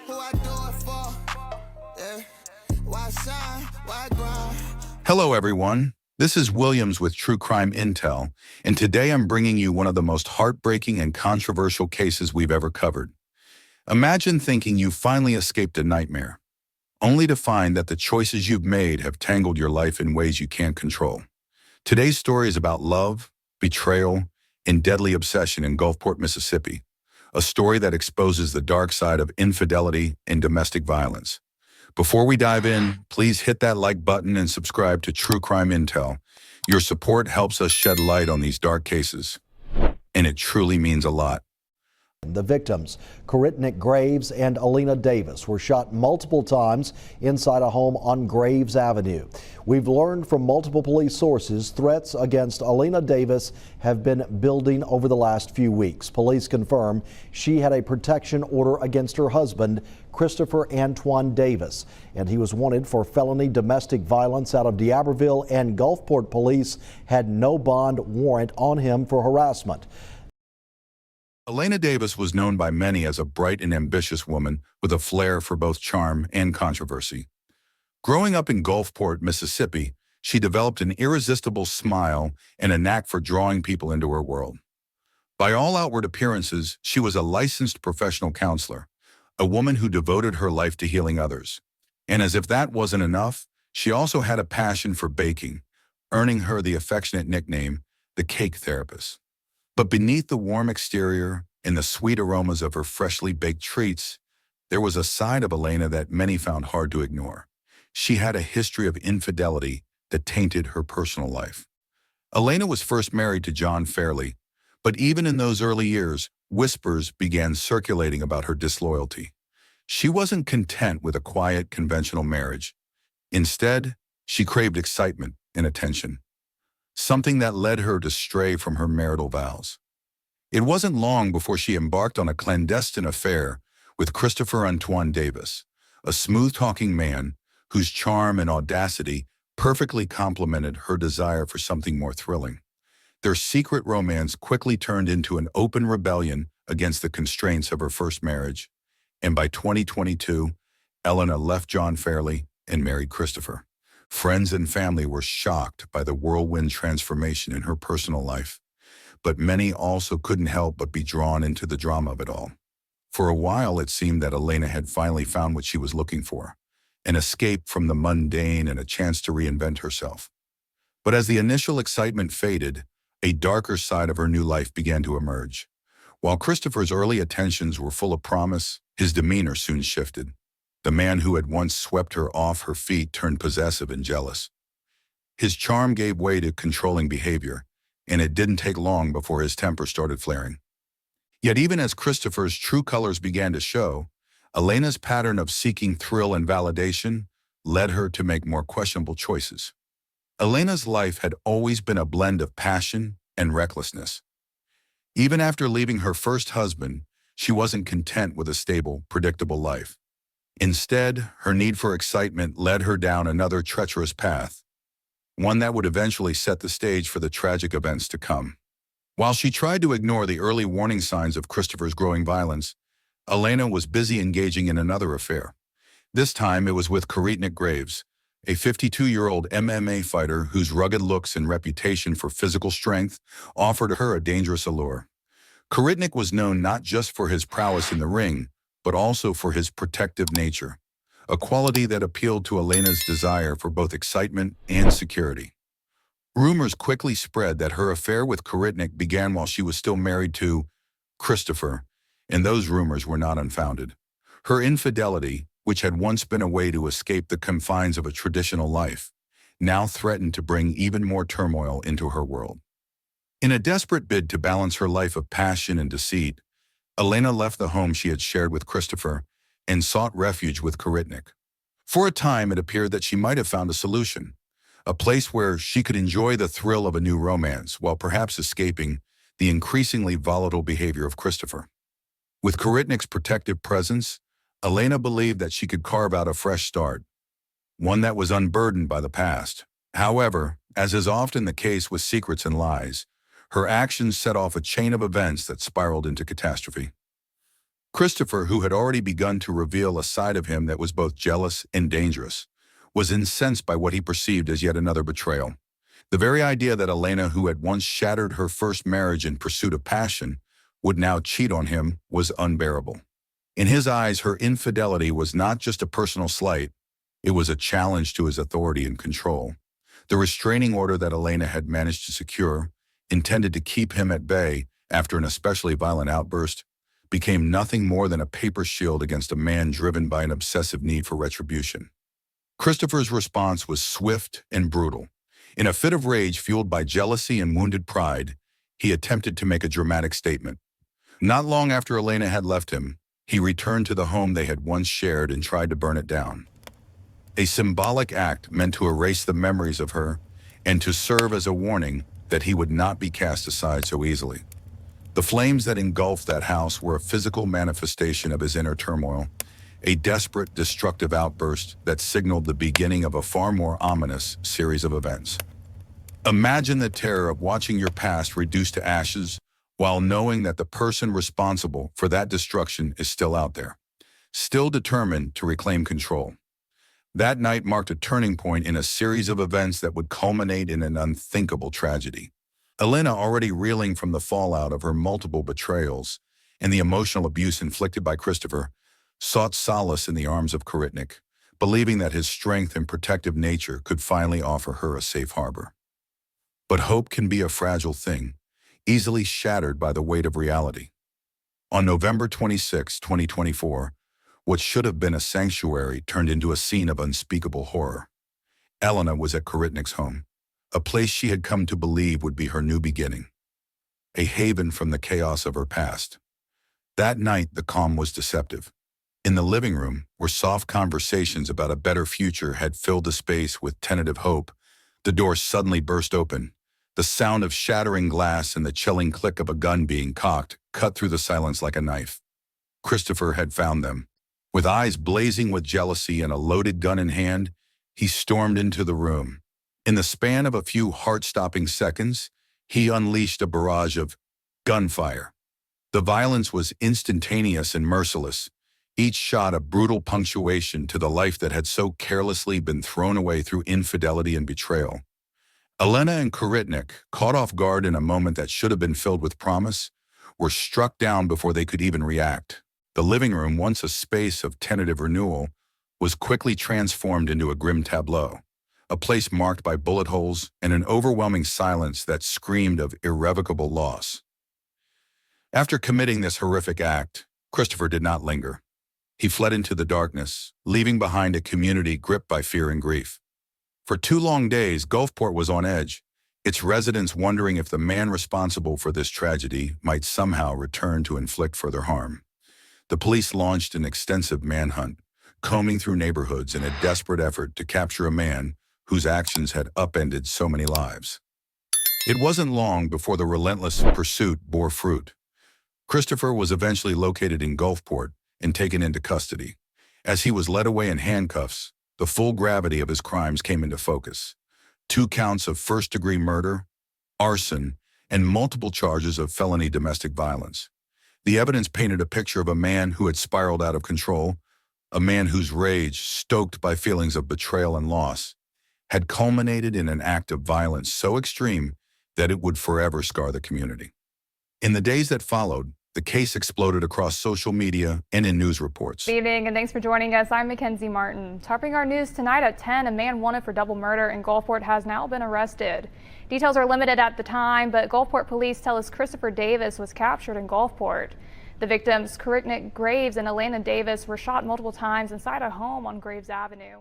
Who I do it for? Yeah. Why shine? Why grind? Hello, everyone. This is Williams with True Crime Intel, and today I'm bringing you one of the most heartbreaking and controversial cases we've ever covered. Imagine thinking you finally escaped a nightmare, only to find that the choices you've made have tangled your life in ways you can't control. Today's story is about love, betrayal, and deadly obsession in Gulfport, Mississippi, a story that exposes the dark side of infidelity and domestic violence. Before we dive in, please hit that like button and subscribe to True Crime Intel. Your support helps us shed light on these dark cases, and it truly means a lot. The victims, Kitnik Graves and Elena Davis, were shot multiple times inside a home on Graves Avenue. We've learned from multiple police sources threats against Elena Davis have been building over the last few weeks. Police confirm she had a protection order against her husband, Christopher Antoine Davis, and he was wanted for felony domestic violence out of D'Iberville, and Gulfport police had no bond warrant on him for harassment. Elena Davis was known by many as a bright and ambitious woman with a flair for both charm and controversy. Growing up in Gulfport, Mississippi, she developed an irresistible smile and a knack for drawing people into her world. By all outward appearances, she was a licensed professional counselor, a woman who devoted her life to healing others. And as if that wasn't enough, she also had a passion for baking, earning her the affectionate nickname, the Cake Therapist. But beneath the warm exterior and the sweet aromas of her freshly baked treats, there was a side of Elena that many found hard to ignore. She had a history of infidelity that tainted her personal life. Elena was first married to John Fairley, but even in those early years, whispers began circulating about her disloyalty. She wasn't content with a quiet, conventional marriage. Instead, she craved excitement and attention, something that led her to stray from her marital vows. It wasn't long before she embarked on a clandestine affair with Christopher Antoine Davis, a smooth-talking man whose charm and audacity perfectly complemented her desire for something more thrilling. Their secret romance quickly turned into an open rebellion against the constraints of her first marriage, and by 2022, Elena left John Fairley and married Christopher. Friends and family were shocked by the whirlwind transformation in her personal life, but many also couldn't help but be drawn into the drama of it all. For a while, it seemed that Elena had finally found what she was looking for, an escape from the mundane and a chance to reinvent herself. But as the initial excitement faded, a darker side of her new life began to emerge. While Christopher's early attentions were full of promise, his demeanor soon shifted. The man who had once swept her off her feet turned possessive and jealous. His charm gave way to controlling behavior, and it didn't take long before his temper started flaring. Yet even as Christopher's true colors began to show, Elena's pattern of seeking thrill and validation led her to make more questionable choices. Elena's life had always been a blend of passion and recklessness. Even after leaving her first husband, she wasn't content with a stable, predictable life. Instead, her need for excitement led her down another treacherous path, one that would eventually set the stage for the tragic events to come. While she tried to ignore the early warning signs of Christopher's growing violence, Elena was busy engaging in another affair. This time, it was with Kitnik Graves, a 52-year-old MMA fighter whose rugged looks and reputation for physical strength offered her a dangerous allure. Kitnik was known not just for his prowess in the ring, but also for his protective nature, a quality that appealed to Elena's desire for both excitement and security. Rumors quickly spread that her affair with Kitnik began while she was still married to Christopher, and those rumors were not unfounded. Her infidelity, which had once been a way to escape the confines of a traditional life, now threatened to bring even more turmoil into her world. In a desperate bid to balance her life of passion and deceit, Elena left the home she had shared with Christopher and sought refuge with Kitnik. For a time, it appeared that she might have found a solution, a place where she could enjoy the thrill of a new romance while perhaps escaping the increasingly volatile behavior of Christopher. With Kitnik's protective presence, Elena believed that she could carve out a fresh start, one that was unburdened by the past. However, as is often the case with secrets and lies, her actions set off a chain of events that spiraled into catastrophe. Christopher, who had already begun to reveal a side of him that was both jealous and dangerous, was incensed by what he perceived as yet another betrayal. The very idea that Elena, who had once shattered her first marriage in pursuit of passion, would now cheat on him was unbearable. In his eyes, her infidelity was not just a personal slight, it was a challenge to his authority and control. The restraining order that Elena had managed to secure, intended to keep him at bay after an especially violent outburst, became nothing more than a paper shield against a man driven by an obsessive need for retribution. Christopher's response was swift and brutal. In a fit of rage fueled by jealousy and wounded pride, he attempted to make a dramatic statement. Not long after Elena had left him, he returned to the home they had once shared and tried to burn it down. A symbolic act meant to erase the memories of her and to serve as a warning that he would not be cast aside so easily. The flames that engulfed that house were a physical manifestation of his inner turmoil, a desperate, destructive outburst that signaled the beginning of a far more ominous series of events. Imagine the terror of watching your past reduced to ashes while knowing that the person responsible for that destruction is still out there, still determined to reclaim control. That night marked a turning point in a series of events that would culminate in an unthinkable tragedy. Elena, already reeling from the fallout of her multiple betrayals and the emotional abuse inflicted by Christopher, sought solace in the arms of Kitnik, believing that his strength and protective nature could finally offer her a safe harbor. But hope can be a fragile thing, easily shattered by the weight of reality. On November 26, 2024, what should have been a sanctuary turned into a scene of unspeakable horror. Elena was at Kitnik's home, a place she had come to believe would be her new beginning, a haven from the chaos of her past. That night, the calm was deceptive. In the living room, where soft conversations about a better future had filled the space with tentative hope, the door suddenly burst open. The sound of shattering glass and the chilling click of a gun being cocked cut through the silence like a knife. Christopher had found them. With eyes blazing with jealousy and a loaded gun in hand, he stormed into the room. In the span of a few heart-stopping seconds, he unleashed a barrage of gunfire. The violence was instantaneous and merciless, each shot a brutal punctuation to the life that had so carelessly been thrown away through infidelity and betrayal. Elena and Kitnik, caught off guard in a moment that should have been filled with promise, were struck down before they could even react. The living room, once a space of tentative renewal, was quickly transformed into a grim tableau, a place marked by bullet holes and an overwhelming silence that screamed of irrevocable loss. After committing this horrific act, Christopher did not linger. He fled into the darkness, leaving behind a community gripped by fear and grief. For 2 long days, Gulfport was on edge, its residents wondering if the man responsible for this tragedy might somehow return to inflict further harm. The police launched an extensive manhunt, combing through neighborhoods in a desperate effort to capture a man whose actions had upended so many lives. It wasn't long before the relentless pursuit bore fruit. Christopher was eventually located in Gulfport and taken into custody. As he was led away in handcuffs, the full gravity of his crimes came into focus. 2 counts of first-degree murder, arson, and multiple charges of felony domestic violence. The evidence painted a picture of a man who had spiraled out of control, a man whose rage, stoked by feelings of betrayal and loss, had culminated in an act of violence so extreme that it would forever scar the community. In the days that followed, the case exploded across social media and in news reports. Good evening and thanks for joining us. I'm Mackenzie Martin. Topping our news tonight at 10, a man wanted for double murder in Gulfport has now been arrested. Details are limited at the time, but Gulfport police tell us Christopher Davis was captured in Gulfport. The victims, Kitnik Graves and Elena Davis, were shot multiple times inside a home on Graves Avenue.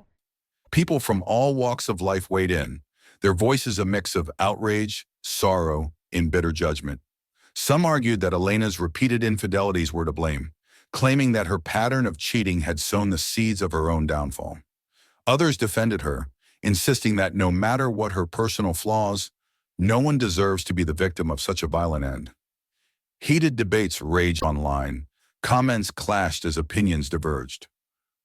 People from all walks of life weighed in, their voices a mix of outrage, sorrow, and bitter judgment. Some argued that Elena's repeated infidelities were to blame, claiming that her pattern of cheating had sown the seeds of her own downfall. Others defended her, insisting that no matter what her personal flaws, no one deserves to be the victim of such a violent end. Heated debates raged online. Comments clashed as opinions diverged.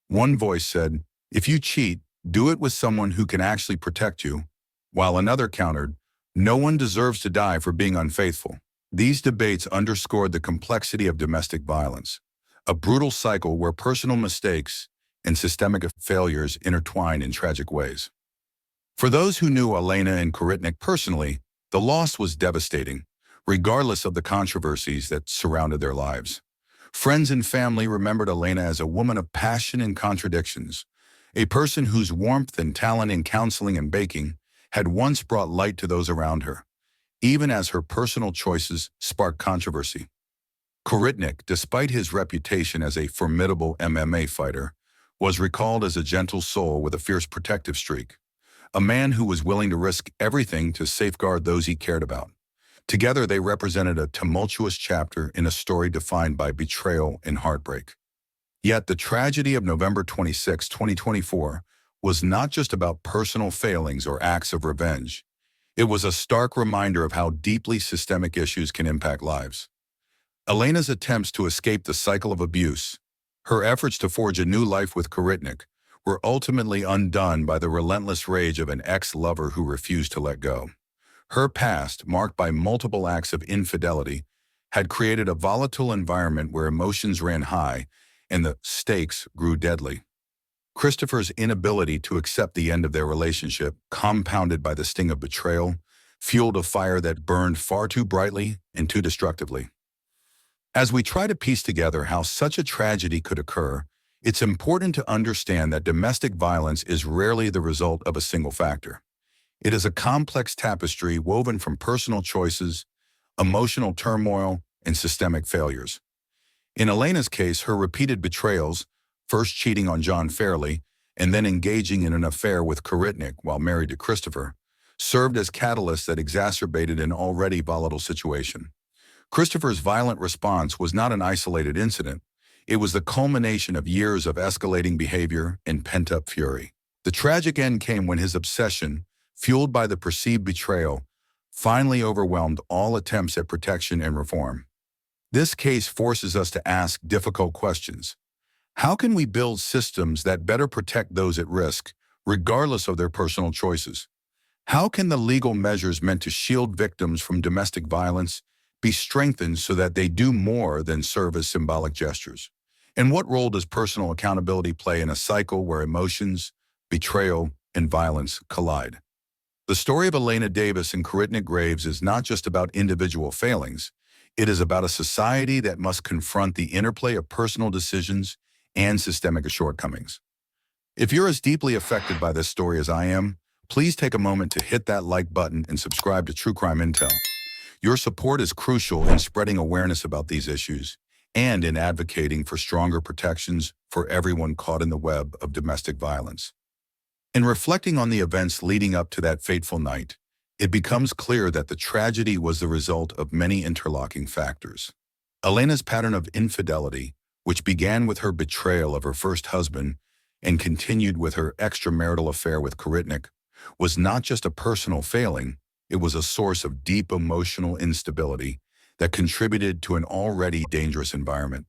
One voice said, "If you cheat, do it with someone who can actually protect you," while another countered, "No one deserves to die for being unfaithful." These debates underscored the complexity of domestic violence, a brutal cycle where personal mistakes and systemic failures intertwine in tragic ways. For those who knew Elena and Kitnik personally, the loss was devastating, regardless of the controversies that surrounded their lives. Friends and family remembered Elena as a woman of passion and contradictions, a person whose warmth and talent in counseling and baking had once brought light to those around her, even as her personal choices sparked controversy. Kitnik, despite his reputation as a formidable MMA fighter, was recalled as a gentle soul with a fierce protective streak, a man who was willing to risk everything to safeguard those he cared about. Together, they represented a tumultuous chapter in a story defined by betrayal and heartbreak. Yet the tragedy of November 26, 2024, was not just about personal failings or acts of revenge. It was a stark reminder of how deeply systemic issues can impact lives. Elena's attempts to escape the cycle of abuse, her efforts to forge a new life with Kitnik, were ultimately undone by the relentless rage of an ex-lover who refused to let go. Her past, marked by multiple acts of infidelity, had created a volatile environment where emotions ran high and the stakes grew deadly. Christopher's inability to accept the end of their relationship, compounded by the sting of betrayal, fueled a fire that burned far too brightly and too destructively. As we try to piece together how such a tragedy could occur, it's important to understand that domestic violence is rarely the result of a single factor. It is a complex tapestry woven from personal choices, emotional turmoil, and systemic failures. In Elena's case, her repeated betrayals, first cheating on John Fairley and then engaging in an affair with Kitnik while married to Christopher, served as catalysts that exacerbated an already volatile situation. Christopher's violent response was not an isolated incident. It was the culmination of years of escalating behavior and pent-up fury. The tragic end came when his obsession, fueled by the perceived betrayal, finally overwhelmed all attempts at protection and reform. This case forces us to ask difficult questions. How can we build systems that better protect those at risk, regardless of their personal choices? How can the legal measures meant to shield victims from domestic violence be strengthened so that they do more than serve as symbolic gestures? And what role does personal accountability play in a cycle where emotions, betrayal, and violence collide? The story of Elena Davis and Kitnik Graves is not just about individual failings. It is about a society that must confront the interplay of personal decisions and systemic shortcomings. If you're as deeply affected by this story as I am, please take a moment to hit that like button and subscribe to True Crime Intel. Your support is crucial in spreading awareness about these issues and in advocating for stronger protections for everyone caught in the web of domestic violence. In reflecting on the events leading up to that fateful night, it becomes clear that the tragedy was the result of many interlocking factors. Elena's pattern of infidelity, which began with her betrayal of her first husband and continued with her extramarital affair with Kitnik, was not just a personal failing, it was a source of deep emotional instability that contributed to an already dangerous environment.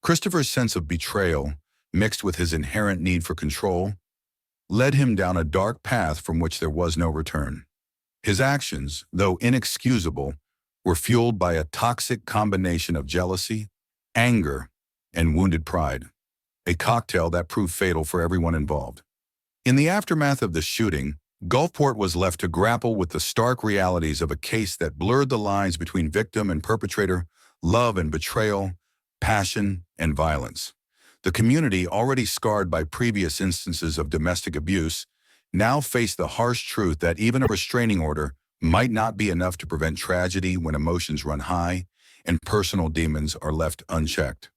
Christopher's sense of betrayal, mixed with his inherent need for control, led him down a dark path from which there was no return. His actions, though inexcusable, were fueled by a toxic combination of jealousy, anger, and wounded pride, a cocktail that proved fatal for everyone involved. In the aftermath of the shooting, Gulfport was left to grapple with the stark realities of a case that blurred the lines between victim and perpetrator, love and betrayal, passion and violence. The community, already scarred by previous instances of domestic abuse, now faced the harsh truth that even a restraining order might not be enough to prevent tragedy when emotions run high and personal demons are left unchecked.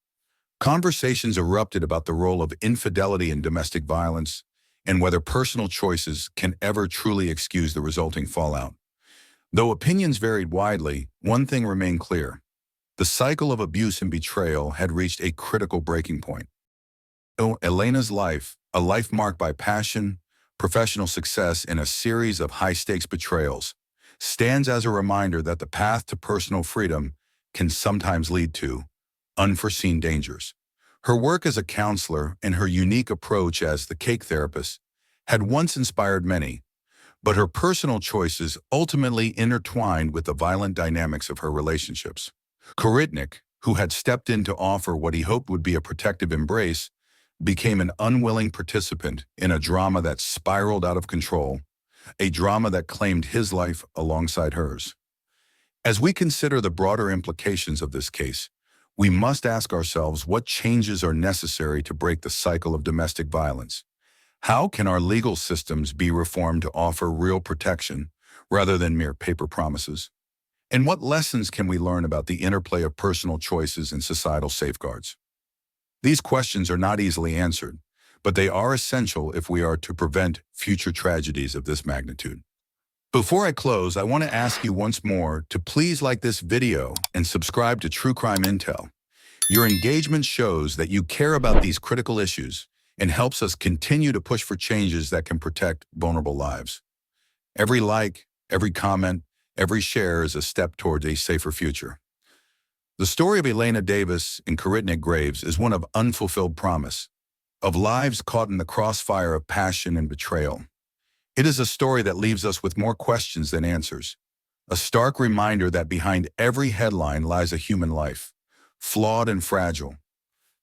Conversations erupted about the role of infidelity in domestic violence and whether personal choices can ever truly excuse the resulting fallout. Though opinions varied widely, one thing remained clear. The cycle of abuse and betrayal had reached a critical breaking point. Elena's life, a life marked by passion, professional success, and a series of high-stakes betrayals, stands as a reminder that the path to personal freedom can sometimes lead to unforeseen dangers. Her work as a counselor and her unique approach as the cake therapist had once inspired many, but her personal choices ultimately intertwined with the violent dynamics of her relationships. Kitnik, who had stepped in to offer what he hoped would be a protective embrace, became an unwilling participant in a drama that spiraled out of control, a drama that claimed his life alongside hers. As we consider the broader implications of this case, we must ask ourselves what changes are necessary to break the cycle of domestic violence. How can our legal systems be reformed to offer real protection rather than mere paper promises? And what lessons can we learn about the interplay of personal choices and societal safeguards? These questions are not easily answered, but they are essential if we are to prevent future tragedies of this magnitude. Before I close, I want to ask you once more to please like this video and subscribe to True Crime Intel. Your engagement shows that you care about these critical issues and helps us continue to push for changes that can protect vulnerable lives. Every like, every comment, every share is a step towards a safer future. The story of Elena Davis and Kitnik Graves is one of unfulfilled promise, of lives caught in the crossfire of passion and betrayal. It is a story that leaves us with more questions than answers, a stark reminder that behind every headline lies a human life, flawed and fragile.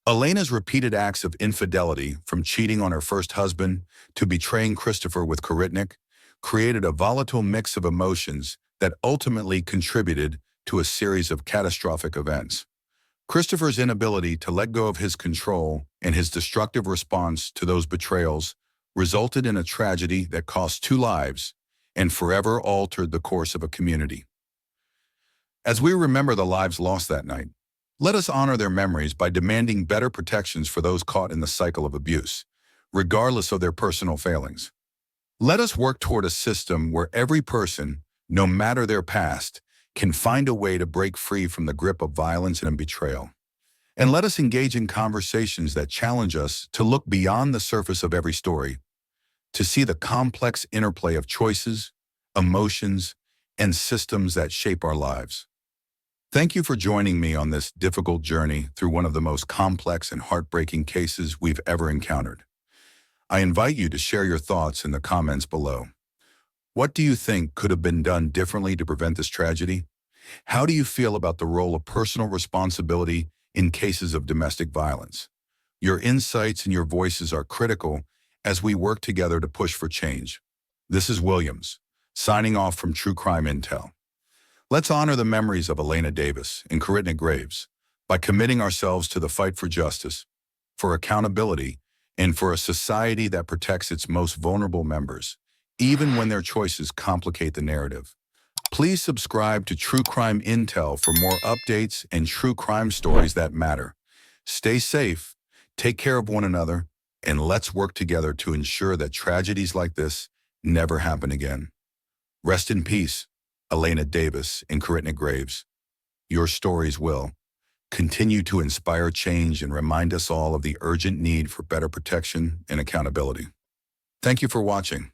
Elena's repeated acts of infidelity, from cheating on her first husband to betraying Christopher with Kitnik, created a volatile mix of emotions that ultimately contributed to a series of catastrophic events. Christopher's inability to let go of his control and his destructive response to those betrayals resulted in a tragedy that cost 2 lives and forever altered the course of a community. As we remember the lives lost that night, let us honor their memories by demanding better protections for those caught in the cycle of abuse, regardless of their personal failings. Let us work toward a system where every person, no matter their past, can find a way to break free from the grip of violence and betrayal. And let us engage in conversations that challenge us to look beyond the surface of every story, to see the complex interplay of choices, emotions, and systems that shape our lives. Thank you for joining me on this difficult journey through one of the most complex and heartbreaking cases we've ever encountered. I invite you to share your thoughts in the comments below. What do you think could have been done differently to prevent this tragedy? How do you feel about the role of personal responsibility in cases of domestic violence? Your insights and your voices are critical as we work together to push for change. This is Williams, signing off from True Crime Intel. Let's honor the memories of Elena Davis and Kitnik Graves by committing ourselves to the fight for justice, for accountability, and for a society that protects its most vulnerable members, even when their choices complicate the narrative. Please subscribe to True Crime Intel for more updates and true crime stories that matter. Stay safe, take care of one another, and let's work together to ensure that tragedies like this never happen again. Rest in peace, Elena Davis and Kitnik Graves. Your stories will continue to inspire change and remind us all of the urgent need for better protection and accountability. Thank you for watching.